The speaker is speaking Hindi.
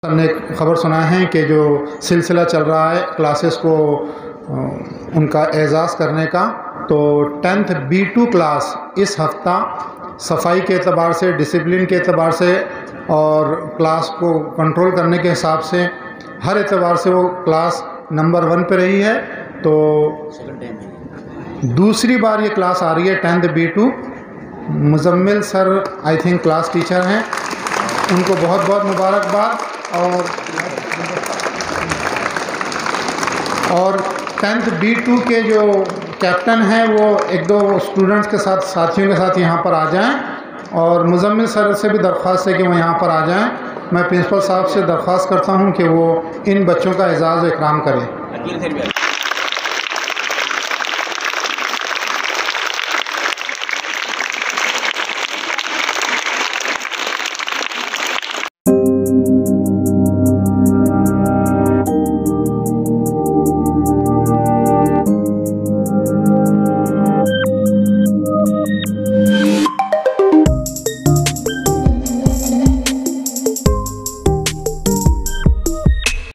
हमने ख़बर सुना है कि जो सिलसिला चल रहा है क्लासेस को उनका एजाज़ करने का, तो 10th B2 क्लास इस हफ्ता सफाई के एतबार से, डिसिप्लिन के एतबार से और क्लास को कंट्रोल करने के हिसाब से हर एतबार से वो क्लास नंबर 1 पे रही है। तो दूसरी बार ये क्लास आ रही है 10th B2। Muzammil sir I think class teacher हैं, उनको बहुत बहुत मुबारकबाद। और 10th B2 के जो कैप्टन हैं वो एक दो स्टूडेंट्स के साथ, साथियों के साथ यहाँ पर आ जाएं, और मुजम्मिल सर से भी दरख्वास्त है कि वो यहाँ पर आ जाएं। मैं प्रिंसिपल साहब से दरख्वास्त करता हूँ कि वो इन बच्चों का एजाज़ व इकराम करें।